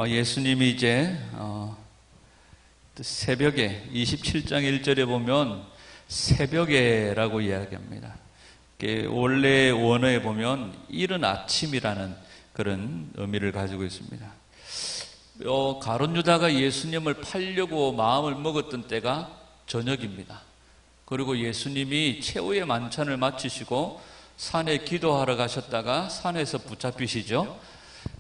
예수님이 이제 새벽에 27장 1절에 보면 새벽에라고 이야기합니다. 원래 원어에 보면 이른 아침이라는 그런 의미를 가지고 있습니다. 가룟 유다가 예수님을 팔려고 마음을 먹었던 때가 저녁입니다. 그리고 예수님이 최후의 만찬을 마치시고 산에 기도하러 가셨다가 산에서 붙잡히시죠.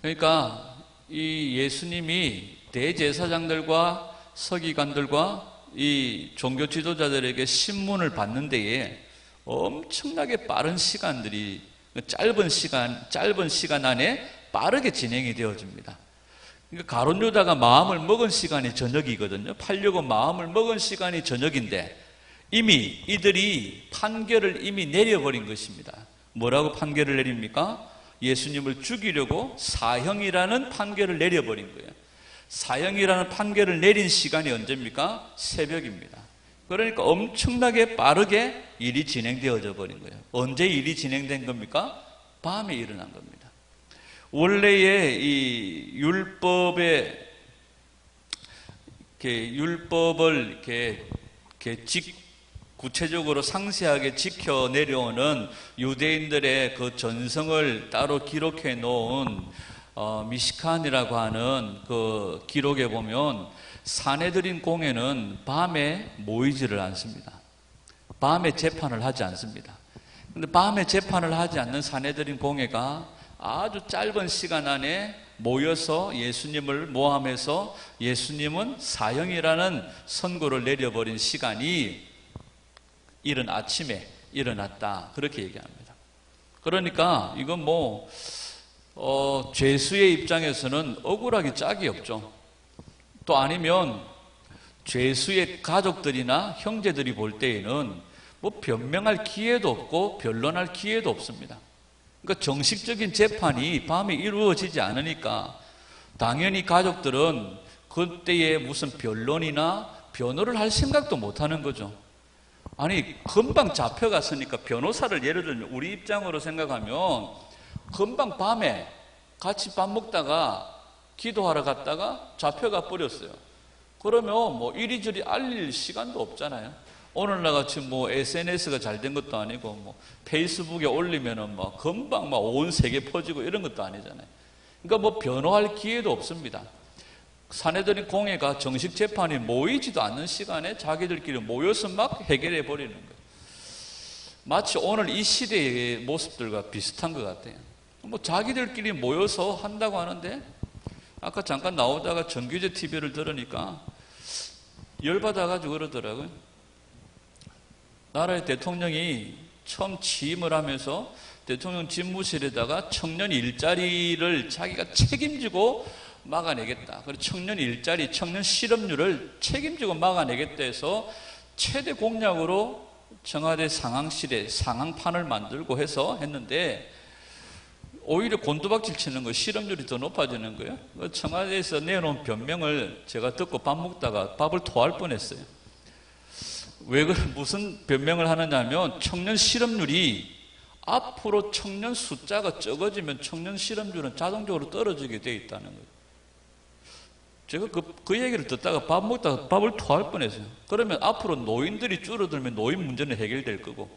그러니까 이 예수님이 대제사장들과 서기관들과 이 종교 지도자들에게 신문을 받는 데에 엄청나게 빠른 시간들이 짧은 시간 안에 빠르게 진행이 되어집니다. 그러니까 가룟 유다가 마음을 먹은 시간이 저녁이거든요. 팔려고 마음을 먹은 시간이 저녁인데 이미 이들이 판결을 이미 내려버린 것입니다. 뭐라고 판결을 내립니까? 예수님을 죽이려고 사형이라는 판결을 내려버린 거예요. 사형이라는 판결을 내린 시간이 언제입니까? 새벽입니다. 그러니까 엄청나게 빠르게 일이 진행되어져 버린 거예요. 언제 일이 진행된 겁니까? 밤에 일어난 겁니다. 원래의 이 율법을 이렇게 구체적으로 상세하게 지켜 내려오는 유대인들의 그 전성을 따로 기록해 놓은 미시칸이라고 하는 그 기록에 보면 사내들인 공회는 밤에 모이지를 않습니다. 밤에 재판을 하지 않습니다. 그런데 밤에 재판을 하지 않는 사내들인 공회가 아주 짧은 시간 안에 모여서 예수님을 모함해서 예수님은 사형이라는 선고를 내려버린 시간이 이른 아침에 일어났다, 그렇게 얘기합니다. 그러니까 이건 죄수의 입장에서는 억울하기 짝이 없죠. 또 아니면 죄수의 가족들이나 형제들이 볼 때에는 변명할 기회도 없고 변론할 기회도 없습니다. 그러니까 정식적인 재판이 밤에 이루어지지 않으니까 당연히 가족들은 그때에 무슨 변론이나 변호를 할 생각도 못 하는 거죠. 아니, 금방 잡혀갔으니까 변호사를 예를 들면 우리 입장으로 생각하면 금방 밤에 같이 밥 먹다가 기도하러 갔다가 잡혀가 버렸어요. 그러면 이리저리 알릴 시간도 없잖아요. 오늘날 같이 SNS가 잘 된 것도 아니고 페이스북에 올리면은 금방 온 세계 퍼지고 이런 것도 아니잖아요. 그러니까 변호할 기회도 없습니다. 사내들인 공회가 정식 재판이 모이지도 않는 시간에 자기들끼리 모여서 막 해결해 버리는 거예요. 마치 오늘 이 시대의 모습들과 비슷한 것 같아요. 자기들끼리 모여서 한다고 하는데 아까 잠깐 나오다가 정규제 TV를 들으니까 열받아가지고 그러더라고요. 나라의 대통령이 처음 취임을 하면서 대통령 집무실에다가 청년 일자리를 자기가 책임지고 막아내겠다. 그리고 청년 일자리, 청년 실업률을 책임지고 막아내겠다 해서 최대 공약으로 청와대 상황실에 상황판을 만들고 해서 했는데 오히려 곤두박질 치는 거예요. 실업률이 더 높아지는 거예요. 청와대에서 내놓은 변명을 제가 듣고 밥 먹다가 밥을 토할 뻔했어요. 무슨 변명을 하느냐면 청년 실업률이 앞으로 청년 숫자가 적어지면 청년 실업률은 자동적으로 떨어지게 돼 있다는 거예요. 제가 그 얘기를 듣다가 밥 먹다가 밥을 토할 뻔했어요. 그러면 앞으로 노인들이 줄어들면 노인 문제는 해결될 거고,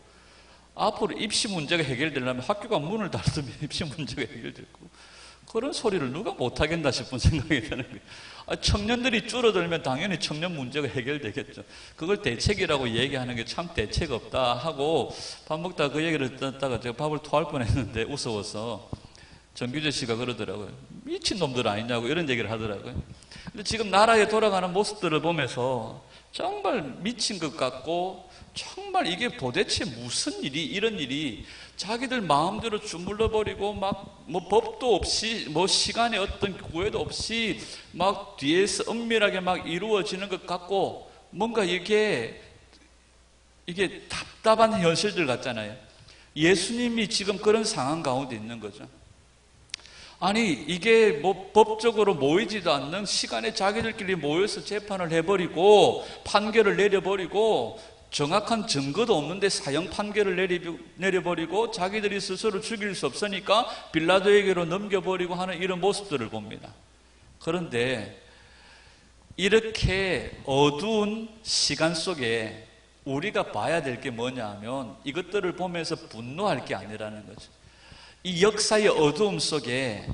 앞으로 입시 문제가 해결되려면 학교가 문을 닫으면 입시 문제가 해결될 거고, 그런 소리를 누가 못하겠나 싶은 생각이 드는 거예요. 청년들이 줄어들면 당연히 청년 문제가 해결되겠죠. 그걸 대책이라고 얘기하는 게 참 대책 없다 하고 밥 먹다가 그 얘기를 듣다가 제가 밥을 토할 뻔했는데 웃어서 정규재 씨가 그러더라고요. 미친놈들 아니냐고 이런 얘기를 하더라고요. 근데 지금 나라에 돌아가는 모습들을 보면서 정말 미친 것 같고, 정말 이게 도대체 무슨 일이, 이런 일이 자기들 마음대로 주물러 버리고 법도 없이 시간에 어떤 구애도 없이 뒤에서 은밀하게 이루어지는 것 같고, 뭔가 이게 답답한 현실들 같잖아요. 예수님이 지금 그런 상황 가운데 있는 거죠. 아니, 이게 법적으로 모이지도 않는 시간에 자기들끼리 모여서 재판을 해버리고 판결을 내려버리고 정확한 증거도 없는데 사형 판결을 내려버리고 자기들이 스스로 죽일 수 없으니까 빌라도에게로 넘겨버리고 하는 이런 모습들을 봅니다. 그런데 이렇게 어두운 시간 속에 우리가 봐야 될 게 뭐냐 하면 이것들을 보면서 분노할 게 아니라는 거죠. 이 역사의 어두움 속에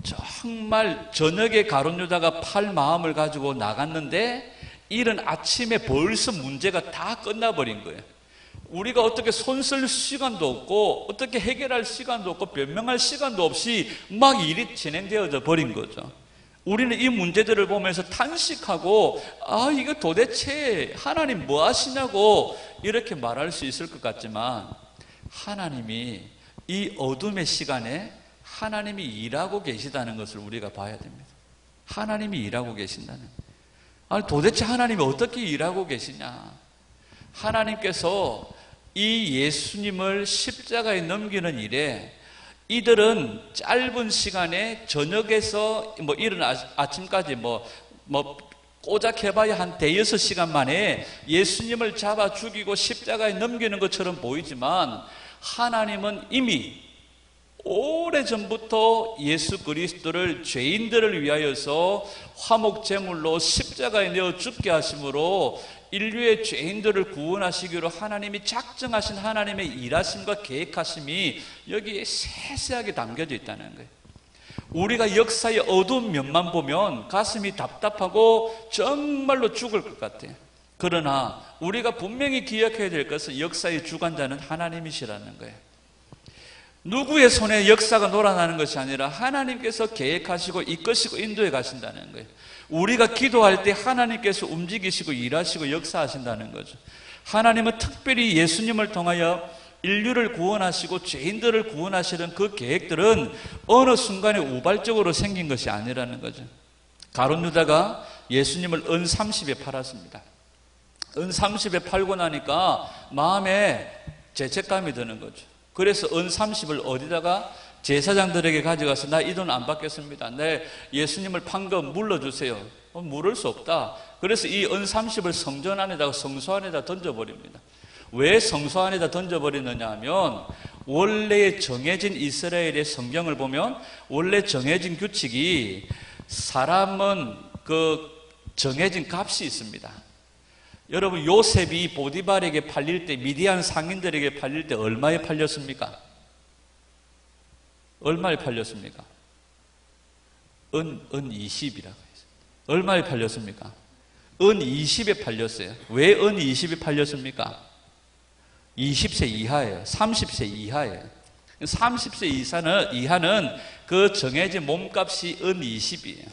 정말 저녁에 가룟 유다가 팔 마음을 가지고 나갔는데 이른 아침에 벌써 문제가 다 끝나버린 거예요. 우리가 어떻게 손쓸 시간도 없고 어떻게 해결할 시간도 없고 변명할 시간도 없이 막 일이 진행되어져 버린 거죠. 우리는 이 문제들을 보면서 탄식하고 이거 도대체 하나님 뭐 하시냐고 이렇게 말할 수 있을 것 같지만 하나님이 이 어둠의 시간에 하나님이 일하고 계시다는 것을 우리가 봐야 됩니다. 하나님이 일하고 계신다는. 아니 도대체 하나님이 어떻게 일하고 계시냐? 하나님께서 이 예수님을 십자가에 넘기는 일에 이들은 짧은 시간에 저녁에서 이른 아침까지 꼬작 해봐야 한 대여섯 시간 만에 예수님을 잡아 죽이고 십자가에 넘기는 것처럼 보이지만 하나님은 이미 오래전부터 예수 그리스도를 죄인들을 위하여서 화목제물로 십자가에 내어 죽게 하심으로 인류의 죄인들을 구원하시기로 하나님이 작정하신 하나님의 일하심과 계획하심이 여기에 세세하게 담겨져 있다는 거예요. 우리가 역사의 어두운 면만 보면 가슴이 답답하고 정말로 죽을 것 같아요. 그러나 우리가 분명히 기억해야 될 것은 역사의 주관자는 하나님이시라는 거예요. 누구의 손에 역사가 놀아나는 것이 아니라 하나님께서 계획하시고 이끄시고 인도해 가신다는 거예요. 우리가 기도할 때 하나님께서 움직이시고 일하시고 역사하신다는 거죠. 하나님은 특별히 예수님을 통하여 인류를 구원하시고 죄인들을 구원하시는 그 계획들은 어느 순간에 우발적으로 생긴 것이 아니라는 거죠. 가룟 유다가 예수님을 은 30에 팔았습니다. 은 30에 팔고 나니까 마음에 죄책감이 드는 거죠. 그래서 은 30을 어디다가 제사장들에게 가져가서 나 이 돈 안 받겠습니다. 내 예수님을 판 거 물러주세요. 물을 수 없다. 그래서 이 은 30을 성전 안에다가 성소 안에다 던져버립니다. 왜 성소 안에다 던져버리느냐 하면 원래 정해진 이스라엘의 성경을 보면 원래 정해진 규칙이 사람은 그 정해진 값이 있습니다. 여러분 요셉이 보디발에게 팔릴 때 미디안 상인들에게 팔릴 때 얼마에 팔렸습니까? 얼마에 팔렸습니까? 은 20이라고 했어요. 얼마에 팔렸습니까? 은 20에 팔렸어요. 왜 은 20에 팔렸습니까? 20세 이하예요. 30세 이하예요. 30세 이하는 그 정해진 몸값이 은 20이에요.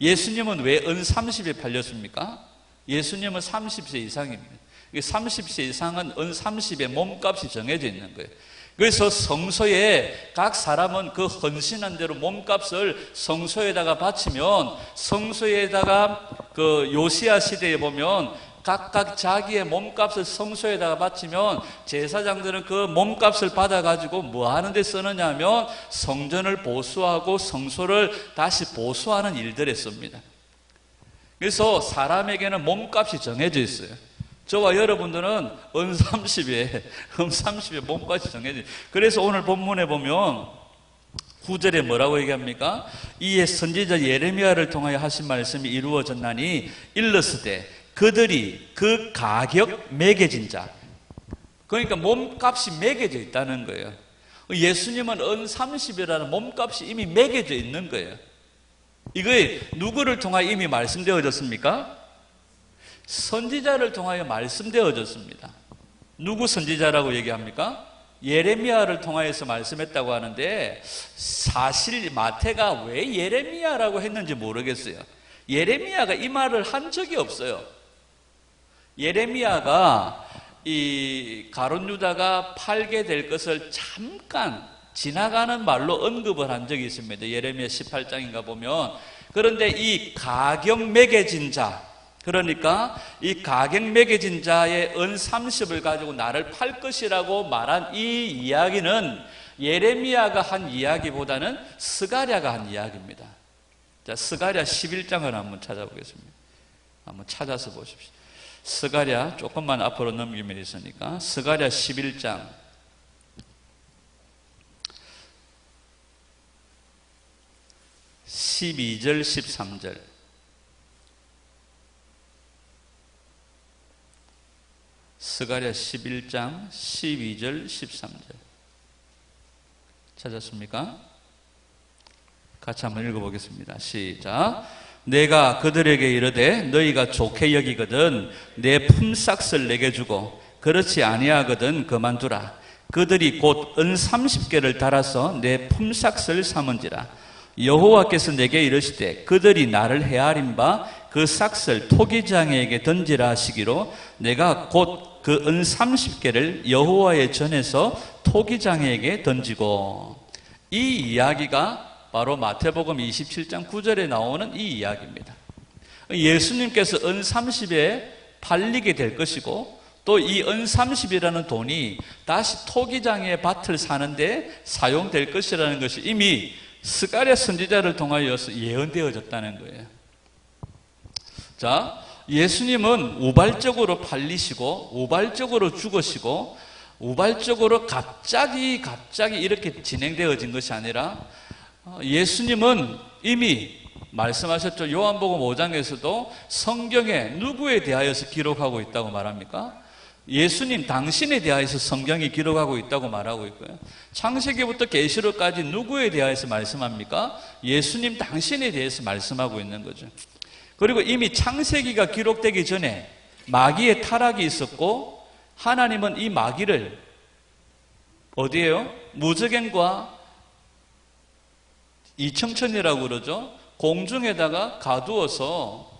예수님은 왜 은 30에 팔렸습니까? 예수님은 30세 이상입니다. 30세 이상은 은 30의 몸값이 정해져 있는 거예요. 그래서 성소에 각 사람은 그 헌신한 대로 몸값을 성소에다가 바치면 성소에다가 그 요시야 시대에 보면 각각 자기의 몸값을 성소에다가 바치면 제사장들은 그 몸값을 받아가지고 뭐 하는 데 쓰느냐 하면 성전을 보수하고 성소를 다시 보수하는 일들에 씁니다. 그래서 사람에게는 몸값이 정해져 있어요. 저와 여러분들은 은 30에 몸값이 정해져 있어요. 그래서 오늘 본문에 보면 9절에 뭐라고 얘기합니까? 이에 선지자 예레미야를 통하여 하신 말씀이 이루어졌나니 일렀으되 그들이 그 가격 매겨진 자, 그러니까 몸값이 매겨져 있다는 거예요. 예수님은 은 30이라는 몸값이 이미 매겨져 있는 거예요. 이거에 누구를 통하여 이미 말씀되어졌습니까? 선지자를 통하여 말씀되어졌습니다. 누구 선지자라고 얘기합니까? 예레미야를 통하여서 말씀했다고 하는데 사실 마태가 왜 예레미야라고 했는지 모르겠어요. 예레미야가 이 말을 한 적이 없어요. 예레미야가 이 가룟 유다가 팔게 될 것을 잠깐 지나가는 말로 언급을 한 적이 있습니다. 예레미야 18장인가 보면. 그런데 이 가격 매겨진 자, 그러니까 이 가격 매겨진 자의 은 30을 가지고 나를 팔 것이라고 말한 이 이야기는 예레미야가 한 이야기보다는 스가랴가 한 이야기입니다. 자, 스가랴 11장을 한번 찾아보겠습니다. 한번 찾아서 보십시오. 스가랴 조금만 앞으로 넘기면 있으니까 스가랴 11장 1 12절 13절. 스가랴 11장 12절 13절. 찾았습니까? 같이 한번 읽어보겠습니다. 시작. 내가 그들에게 이르되 너희가 좋게 여기거든 내 품삯을 내게 주고 그렇지 아니하거든 그만두라. 그들이 곧 은 30개를 달아서 내 품삯을 삼은지라. 여호와께서 내게 이르시되 그들이 나를 헤아린 바 그 삭을 토기장에게 던지라 하시기로 내가 곧 그 은 30개를 여호와의 전에서 토기장에게 던지고. 이 이야기가 바로 마태복음 27장 9절에 나오는 이 이야기입니다. 예수님께서 은 30에 팔리게 될 것이고 또 이 은 30이라는 돈이 다시 토기장의 밭을 사는데 사용될 것이라는 것이 이미 스가랴 선지자를 통하여서 예언되어졌다는 거예요. 자, 예수님은 우발적으로 팔리시고 우발적으로 죽으시고 우발적으로 갑자기 이렇게 진행되어진 것이 아니라 예수님은 이미 말씀하셨죠. 요한복음 5장에서도 성경에 누구에 대하여서 기록하고 있다고 말합니까? 예수님 당신에 대하여서 성경이 기록하고 있다고 말하고 있고요. 창세기부터 계시록까지 누구에 대하여서 말씀합니까? 예수님 당신에 대해서 말씀하고 있는 거죠. 그리고 이미 창세기가 기록되기 전에 마귀의 타락이 있었고 하나님은 이 마귀를 어디에요? 무저갱과 이청천이라고 그러죠. 공중에다가 가두어서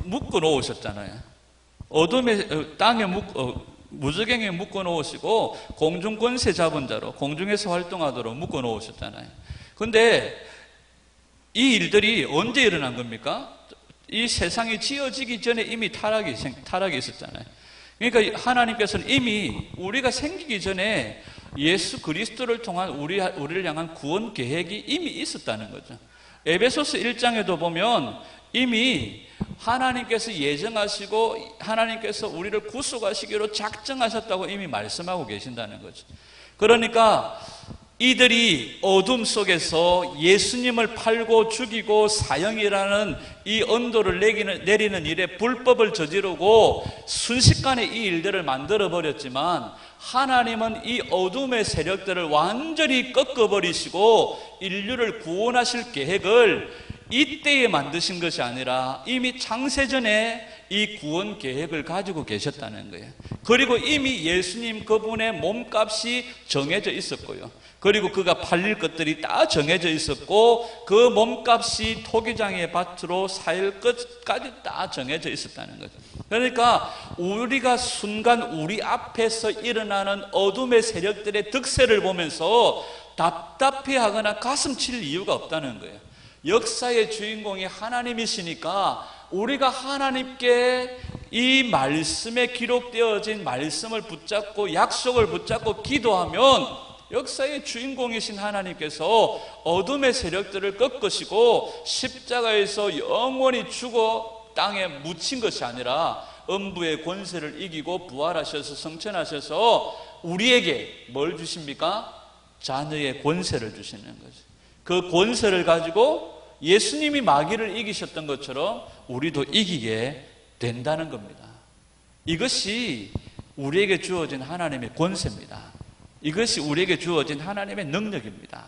묶어 놓으셨잖아요. 어둠의 땅에 무저갱에 묶어 놓으시고 공중 권세 잡은 자로 공중에서 활동하도록 묶어 놓으셨잖아요. 그런데 이 일들이 언제 일어난 겁니까? 이 세상이 지어지기 전에 이미 타락이 있었잖아요. 그러니까 하나님께서는 이미 우리가 생기기 전에 예수 그리스도를 통한 우리를 향한 구원 계획이 이미 있었다는 거죠. 에베소서 1장에도 보면 이미 하나님께서 예정하시고 하나님께서 우리를 구속하시기로 작정하셨다고 이미 말씀하고 계신다는 거죠. 그러니까 이들이 어둠 속에서 예수님을 팔고 죽이고 사형이라는 이 언도를 내리는 일에 불법을 저지르고 순식간에 이 일들을 만들어버렸지만 하나님은 이 어둠의 세력들을 완전히 꺾어버리시고 인류를 구원하실 계획을 이때에 만드신 것이 아니라 이미 창세전에 이 구원 계획을 가지고 계셨다는 거예요. 그리고 이미 예수님 그분의 몸값이 정해져 있었고요. 그리고 그가 팔릴 것들이 다 정해져 있었고 그 몸값이 토기장의 밭으로 살 것까지 다 정해져 있었다는 거죠. 그러니까 우리가 순간 우리 앞에서 일어나는 어둠의 세력들의 득세를 보면서 답답해하거나 가슴 칠 이유가 없다는 거예요. 역사의 주인공이 하나님이시니까 우리가 하나님께 이 말씀에 기록되어진 말씀을 붙잡고 약속을 붙잡고 기도하면 역사의 주인공이신 하나님께서 어둠의 세력들을 꺾으시고 십자가에서 영원히 죽어 땅에 묻힌 것이 아니라 음부의 권세를 이기고 부활하셔서 성천하셔서 우리에게 뭘 주십니까? 자녀의 권세를 주시는 거죠. 그 권세를 가지고 예수님이 마귀를 이기셨던 것처럼 우리도 이기게 된다는 겁니다. 이것이 우리에게 주어진 하나님의 권세입니다. 이것이 우리에게 주어진 하나님의 능력입니다.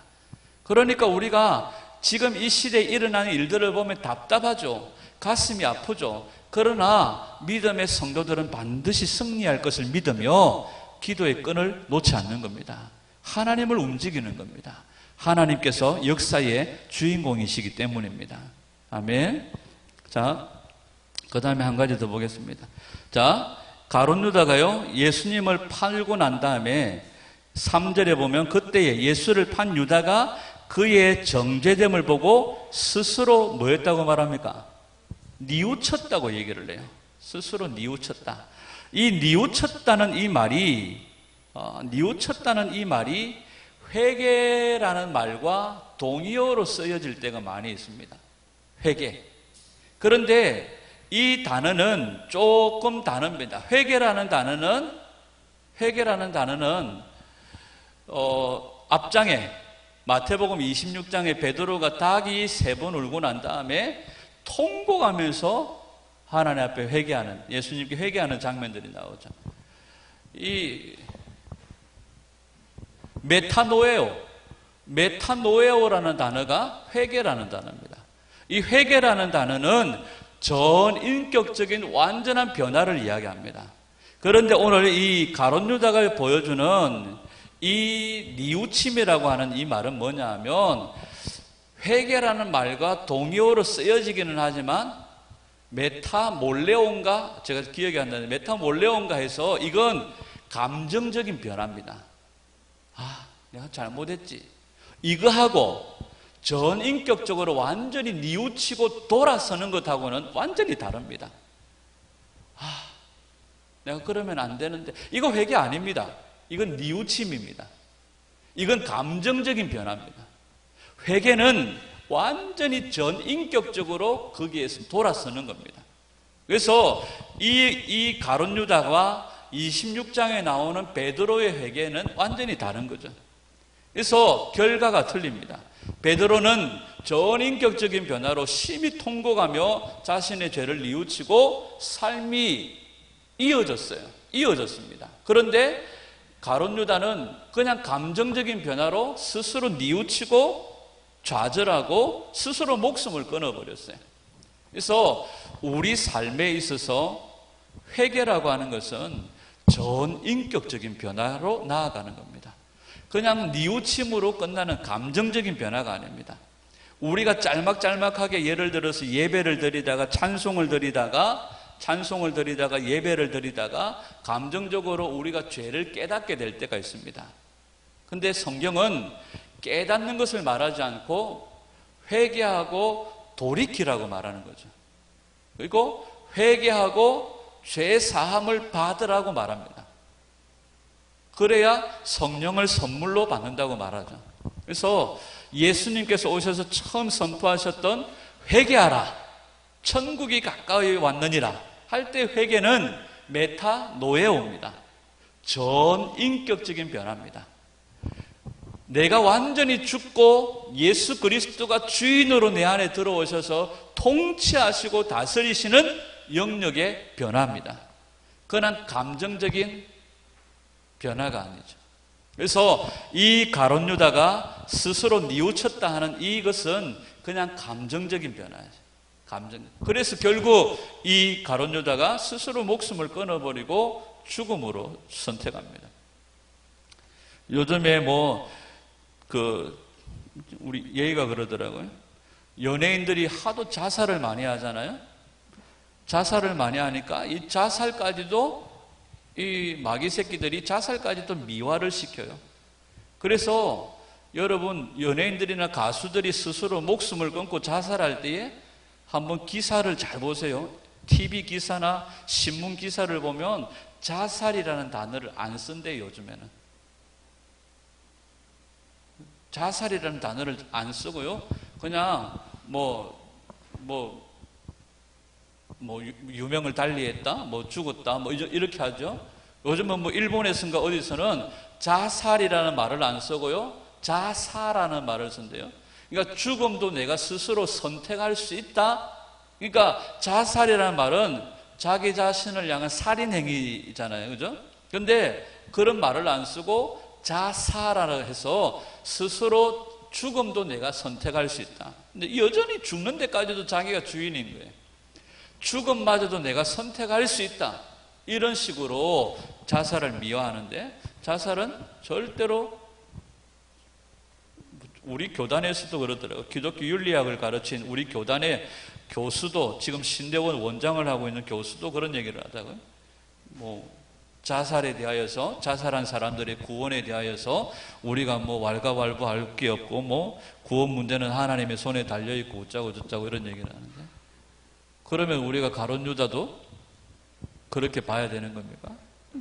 그러니까 우리가 지금 이 시대에 일어나는 일들을 보면 답답하죠. 가슴이 아프죠. 그러나 믿음의 성도들은 반드시 승리할 것을 믿으며 기도의 끈을 놓지 않는 겁니다. 하나님을 움직이는 겁니다. 하나님께서 역사의 주인공이시기 때문입니다. 아멘. 자, 그 다음에 한 가지 더 보겠습니다. 자, 가룟 유다가요, 예수님을 팔고 난 다음에 3절에 보면 그때에 예수를 판 유다가 그의 정죄됨을 보고 스스로 뭐였다고 말합니까? 뉘우쳤다고 얘기를 해요. 스스로 뉘우쳤다. 이 뉘우쳤다는 이 말이 회개라는 말과 동의어로 쓰여질 때가 많이 있습니다. 회개. 그런데 이 단어는 조금 다릅니다. 회개라는 단어는 앞장에 마태복음 26장에 베드로가 닭이 3번 울고 난 다음에 통곡하면서 하나님 앞에 회개하는, 예수님께 회개하는 장면들이 나오죠. 이 메타노에오라는 단어가 회개라는 단어입니다. 이 회개라는 단어는 전인격적인 완전한 변화를 이야기합니다. 그런데 오늘 이 가룟 유다가 보여주는 이 뉘우침이라고 하는 이 말은 뭐냐 하면, 회개라는 말과 동의어로 쓰여지기는 하지만 메타몰레온가, 제가 기억이 안 나는데 메타몰레온가 해서 이건 감정적인 변화입니다. 아, 내가 잘못했지. 이거하고 전인격적으로 완전히 뉘우치고 돌아서는 것하고는 완전히 다릅니다. 아, 내가 그러면 안 되는데. 이거 회개 아닙니다. 이건 뉘우침입니다. 이건 감정적인 변화입니다. 회개는 완전히 전인격적으로 거기에서 돌아서는 겁니다. 그래서 이 가룟 유다와 26장에 나오는 베드로의 회개는 완전히 다른 거죠. 그래서 결과가 틀립니다. 베드로는 전인격적인 변화로 심히 통곡하며 자신의 죄를 뉘우치고 삶이 이어졌습니다. 그런데 가룟 유다는 그냥 감정적인 변화로 스스로 뉘우치고 좌절하고 스스로 목숨을 끊어버렸어요. 그래서 우리 삶에 있어서 회개라고 하는 것은 전인격적인 변화로 나아가는 겁니다. 그냥 뉘우침으로 끝나는 감정적인 변화가 아닙니다. 우리가 짤막짤막하게 예를 들어서 예배를 드리다가 찬송을 드리다가 예배를 드리다가 감정적으로 우리가 죄를 깨닫게 될 때가 있습니다. 근데 성경은 깨닫는 것을 말하지 않고 회개하고 돌이키라고 말하는 거죠. 그리고 회개하고 죄 사함을 받으라고 말합니다. 그래야 성령을 선물로 받는다고 말하죠. 그래서 예수님께서 오셔서 처음 선포하셨던 회개하라, 천국이 가까이 왔느니라 할 때 회개는 메타노에오입니다. 전인격적인 변화입니다. 내가 완전히 죽고 예수 그리스도가 주인으로 내 안에 들어오셔서 통치하시고 다스리시는 영역의 변화입니다. 그건 감정적인 변화가 아니죠. 그래서 이 가룟 유다가 스스로 뉘우쳤다 하는 이것은 그냥 감정적인 변화죠. 그래서 결국 이 가룟 유다가 스스로 목숨을 끊어버리고 죽음으로 선택합니다. 요즘에 우리 예의가 그러더라고요. 연예인들이 하도 자살을 많이 하잖아요. 자살을 많이 하니까 이 자살까지도, 이 마귀 새끼들이 자살까지도 미화를 시켜요. 그래서 여러분, 연예인들이나 가수들이 스스로 목숨을 끊고 자살할 때에 한번 기사를 잘 보세요. TV 기사나 신문 기사를 보면 자살이라는 단어를 안 쓴대요, 요즘에는. 자살이라는 단어를 안 쓰고요. 그냥 유명을 달리했다, 죽었다, 이렇게 하죠. 요즘은 일본에선가 어디서는 자살이라는 말을 안 쓰고요, 자사라는 말을 쓴대요. 그러니까 죽음도 내가 스스로 선택할 수 있다. 그러니까 자살이라는 말은 자기 자신을 향한 살인행위잖아요, 그죠? 그런데 그런 말을 안 쓰고 자사라고 해서 스스로 죽음도 내가 선택할 수 있다. 근데 여전히 죽는 데까지도 자기가 주인인 거예요. 죽음마저도 내가 선택할 수 있다. 이런 식으로 자살을 미화하는데, 자살은 절대로, 우리 교단에서도 그러더라고요. 기독교 윤리학을 가르친 우리 교단의 교수도, 지금 신대원 원장을 하고 있는 교수도 그런 얘기를 하다고요. 자살에 대하여서, 자살한 사람들의 구원에 대하여서 우리가 왈가왈부할 게 없고 구원 문제는 하나님의 손에 달려있고 어쩌고 저쩌고 이런 얘기를 하는데, 그러면 우리가 가룟 유다도 그렇게 봐야 되는 겁니까?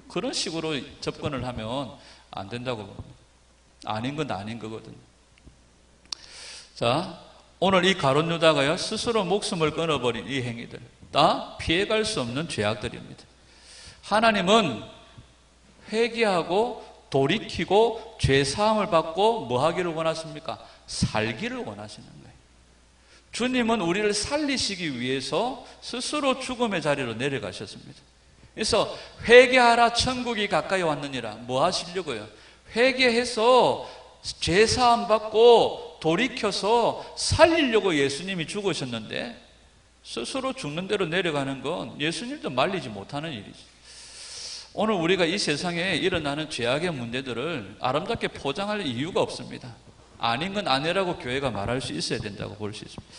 그런 식으로 접근을 하면 안 된다고 봅니다. 아닌 건 아닌 거거든요. 자, 오늘 이 가룟 유다가요, 스스로 목숨을 끊어버린 이 행위들 다 피해갈 수 없는 죄악들입니다. 하나님은 회개하고 돌이키고 죄사함을 받고 뭐 하기를 원하십니까? 살기를 원하시는 거예요. 주님은 우리를 살리시기 위해서 스스로 죽음의 자리로 내려가셨습니다. 그래서 회개하라 천국이 가까이 왔느니라. 뭐 하시려고요? 회개해서 죄사함 받고 돌이켜서 살리려고 예수님이 죽으셨는데 스스로 죽는 대로 내려가는 건 예수님도 말리지 못하는 일이죠. 오늘 우리가 이 세상에 일어나는 죄악의 문제들을 아름답게 포장할 이유가 없습니다. 아닌 건 아니라고 교회가 말할 수 있어야 된다고 볼 수 있습니다.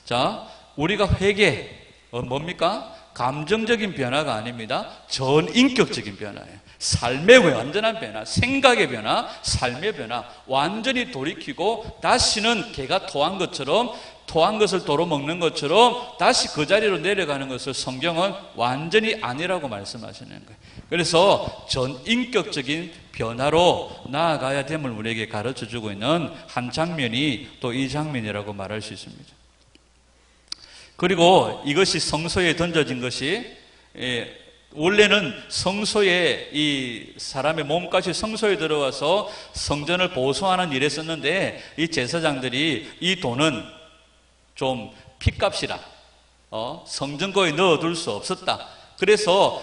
자, 우리가 회개, 뭡니까? 감정적인 변화가 아닙니다. 전인격적인 변화예요. 삶의 완전한 변화, 생각의 변화, 삶의 변화, 완전히 돌이키고 다시는 개가 토한 것처럼, 토한 것을 도로 먹는 것처럼 다시 그 자리로 내려가는 것을 성경은 완전히 아니라고 말씀하시는 거예요. 그래서 전인격적인 변화로 나아가야 됨을 우리에게 가르쳐주고 있는 한 장면이 또 이 장면이라고 말할 수 있습니다. 그리고 이것이 성소에 던져진 것이 원래는 성소에 이 사람의 몸까지 성소에 들어와서 성전을 보수하는 일에 썼는데 이 제사장들이 이 돈은 좀 핏값이라 성전고에 넣어둘 수 없었다. 그래서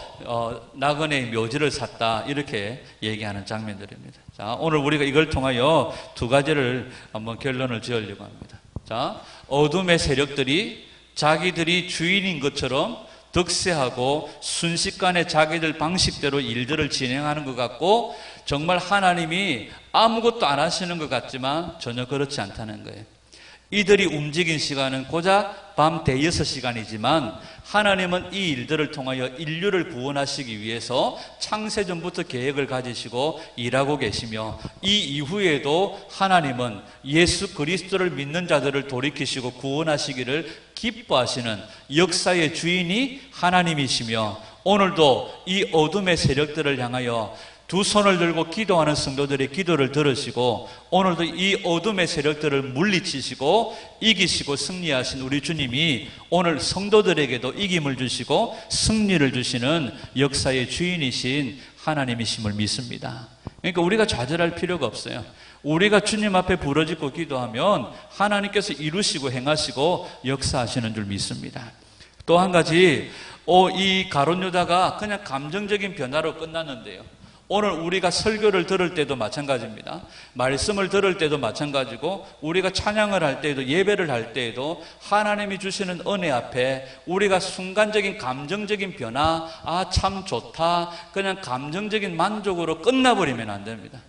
나그네의 묘지를 샀다. 이렇게 얘기하는 장면들입니다. 자, 오늘 우리가 이걸 통하여 두 가지를 한번 결론을 지으려고 합니다. 자, 어둠의 세력들이 자기들이 주인인 것처럼 득세하고 순식간에 자기들 방식대로 일들을 진행하는 것 같고 정말 하나님이 아무것도 안 하시는 것 같지만 전혀 그렇지 않다는 거예요. 이들이 움직인 시간은 고작 밤 대여섯 시간이지만 하나님은 이 일들을 통하여 인류를 구원하시기 위해서 창세전부터 계획을 가지시고 일하고 계시며 이 이후에도 하나님은 예수 그리스도를 믿는 자들을 돌이키시고 구원하시기를 기뻐하시는 역사의 주인이 하나님이시며 오늘도 이 어둠의 세력들을 향하여 두 손을 들고 기도하는 성도들의 기도를 들으시고 오늘도 이 어둠의 세력들을 물리치시고 이기시고 승리하신 우리 주님이 오늘 성도들에게도 이김을 주시고 승리를 주시는 역사의 주인이신 하나님이심을 믿습니다. 그러니까 우리가 좌절할 필요가 없어요. 우리가 주님 앞에 부르짖고 기도하면 하나님께서 이루시고 행하시고 역사하시는 줄 믿습니다. 또 한 가지, 이 가룟 유다가 그냥 감정적인 변화로 끝났는데요. 오늘 우리가 설교를 들을 때도 마찬가지입니다. 말씀을 들을 때도 마찬가지고 우리가 찬양을 할 때에도 예배를 할 때에도 하나님이 주시는 은혜 앞에 우리가 순간적인 감정적인 변화, 참 좋다, 그냥 감정적인 만족으로 끝나버리면 안 됩니다.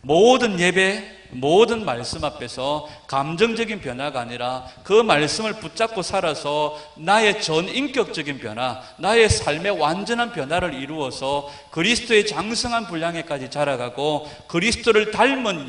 모든 예배, 모든 말씀 앞에서 감정적인 변화가 아니라 그 말씀을 붙잡고 살아서 나의 전인격적인 변화, 나의 삶의 완전한 변화를 이루어서 그리스도의 장성한 분량에까지 자라가고 그리스도를 닮은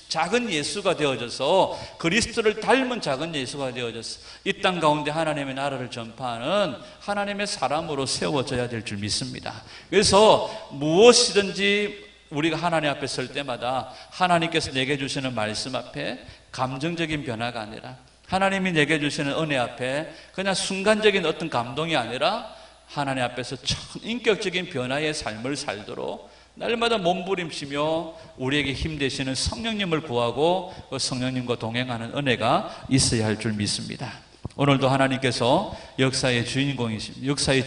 작은 예수가 되어져서 그리스도를 닮은 작은 예수가 되어져서 이 땅 가운데 하나님의 나라를 전파하는 하나님의 사람으로 세워져야 될 줄 믿습니다. 그래서 무엇이든지 우리가 하나님 앞에 설 때마다 하나님께서 내게 주시는 말씀 앞에 감정적인 변화가 아니라 하나님이 내게 주시는 은혜 앞에 그냥 순간적인 어떤 감동이 아니라 하나님 앞에서 인격적인 변화의 삶을 살도록 날마다 몸부림치며 우리에게 힘 되시는 성령님을 구하고 그 성령님과 동행하는 은혜가 있어야 할 줄 믿습니다. 오늘도 하나님께서 역사의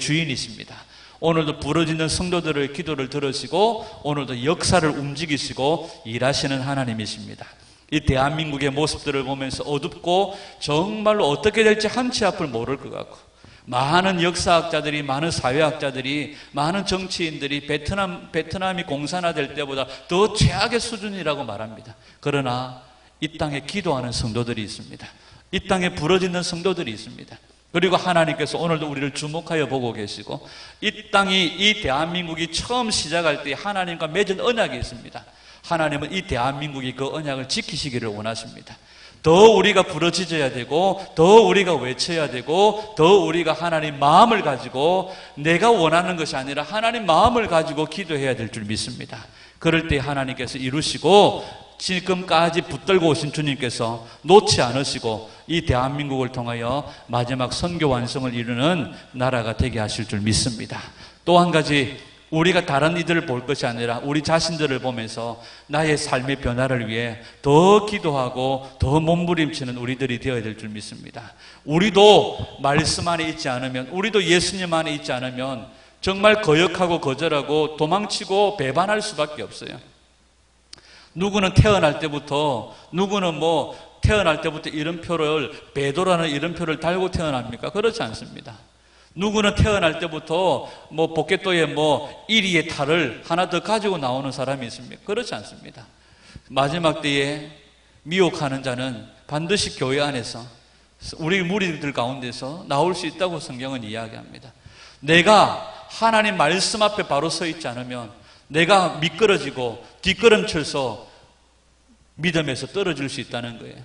주인이십니다. 오늘도 부르짖는 성도들의 기도를 들으시고 오늘도 역사를 움직이시고 일하시는 하나님이십니다. 이 대한민국의 모습들을 보면서 어둡고 정말로 어떻게 될지 한치 앞을 모를 것 같고 많은 역사학자들이, 많은 사회학자들이, 많은 정치인들이 베트남이 공산화될 때보다 더 최악의 수준이라고 말합니다. 그러나 이 땅에 기도하는 성도들이 있습니다. 이 땅에 부르짖는 성도들이 있습니다. 그리고 하나님께서 오늘도 우리를 주목하여 보고 계시고 이 대한민국이 처음 시작할 때 하나님과 맺은 언약이 있습니다. 하나님은 이 대한민국이 그 언약을 지키시기를 원하십니다. 더 우리가 부르짖어야 되고 더 우리가 외쳐야 되고 더 우리가 하나님 마음을 가지고 내가 원하는 것이 아니라 하나님 마음을 가지고 기도해야 될 줄 믿습니다. 그럴 때 하나님께서 이루시고 지금까지 붙들고 오신 주님께서 놓지 않으시고 이 대한민국을 통하여 마지막 선교 완성을 이루는 나라가 되게 하실 줄 믿습니다. 또 한 가지 우리가 다른 이들을 볼 것이 아니라 우리 자신들을 보면서 나의 삶의 변화를 위해 더 기도하고 더 몸부림치는 우리들이 되어야 될 줄 믿습니다. 우리도 말씀 안에 있지 않으면, 우리도 예수님 안에 있지 않으면 정말 거역하고 거절하고 도망치고 배반할 수밖에 없어요. 누구는 태어날 때부터 이름표를, 베드로라는 이름표를 달고 태어납니까? 그렇지 않습니다. 누구는 태어날 때부터 복개도에 1위의 탈을 하나 더 가지고 나오는 사람이 있습니까? 그렇지 않습니다. 마지막 때에 미혹하는 자는 반드시 교회 안에서, 우리 무리들 가운데서 나올 수 있다고 성경은 이야기합니다. 내가 하나님 말씀 앞에 바로 서 있지 않으면 내가 미끄러지고 뒷걸음쳐서 믿음에서 떨어질 수 있다는 거예요.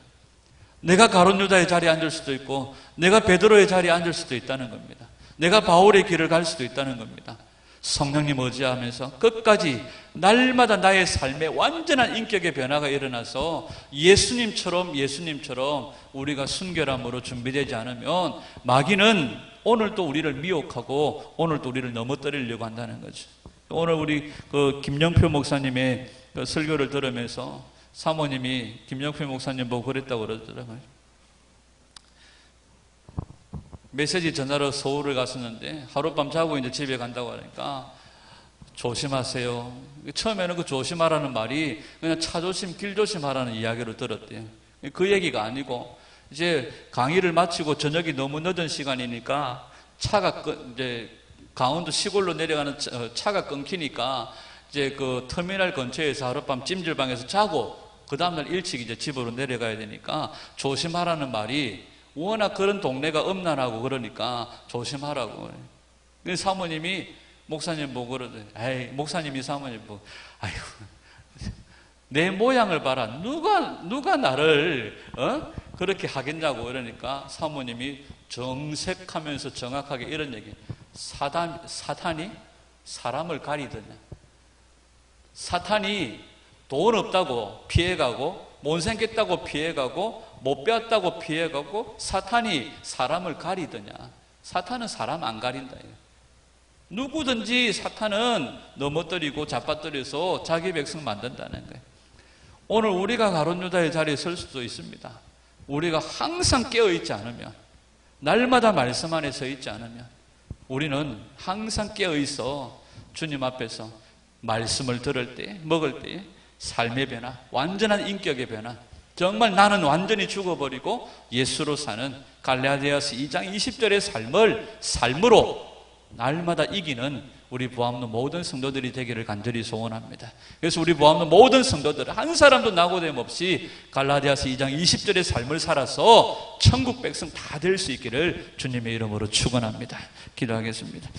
내가 가룟 유다의 자리에 앉을 수도 있고 내가 베드로의 자리에 앉을 수도 있다는 겁니다. 내가 바울의 길을 갈 수도 있다는 겁니다. 성령님 의지하면서 끝까지 날마다 나의 삶에 완전한 인격의 변화가 일어나서 예수님처럼 우리가 순결함으로 준비되지 않으면 마귀는 오늘도 우리를 미혹하고 오늘도 우리를 넘어뜨리려고 한다는 거죠. 오늘 우리 김영표 목사님의 설교를 들으면서 사모님이 김영표 목사님 보고 그랬다고 그러더라고요. 메시지 전하러 서울을 갔었는데 하룻밤 자고 이제 집에 간다고 하니까 조심하세요. 처음에는 그 조심하라는 말이 그냥 차 조심, 길 조심하라는 이야기로 들었대요. 그 얘기가 아니고 이제 강의를 마치고 저녁이 너무 늦은 시간이니까 차가 이제 강원도 시골로 내려가는 차가 끊기니까 이제 그 터미널 근처에서 하룻밤 찜질방에서 자고 그 다음날 일찍 이제 집으로 내려가야 되니까 조심하라는 말이 워낙 그런 동네가 음란하고 그러니까 조심하라고. 사모님이 목사님 보고 그러더니, 목사님이 사모님 보고, 아이고, 내 모양을 봐라. 누가 나를, 그렇게 하겠냐고 그러니까 사모님이 정색하면서 정확하게 이런 얘기. 사탄이 사람을 가리더냐. 사탄이 돈 없다고 피해가고, 못생겼다고 피해가고, 못 배웠다고 피해가고, 사탄이 사람을 가리더냐. 사탄은 사람 안 가린다. 누구든지 사탄은 넘어뜨리고 잡아뜨려서 자기 백성 만든다는 거예요. 오늘 우리가 가룟 유다의 자리에 설 수도 있습니다. 우리가 항상 깨어있지 않으면, 날마다 말씀 안에 서 있지 않으면 우리는 항상 깨어있어 주님 앞에서 말씀을 들을 때, 먹을 때 삶의 변화, 완전한 인격의 변화, 정말 나는 완전히 죽어버리고 예수로 사는 갈라디아서 2장 20절의 삶으로 날마다 이기는 우리 보암로 모든 성도들이 되기를 간절히 소원합니다. 그래서 우리 보암로 모든 성도들 한 사람도 낙오됨 없이 갈라디아서 2장 20절의 삶을 살아서 천국 백성 다 될 수 있기를 주님의 이름으로 축원합니다. 기도하겠습니다.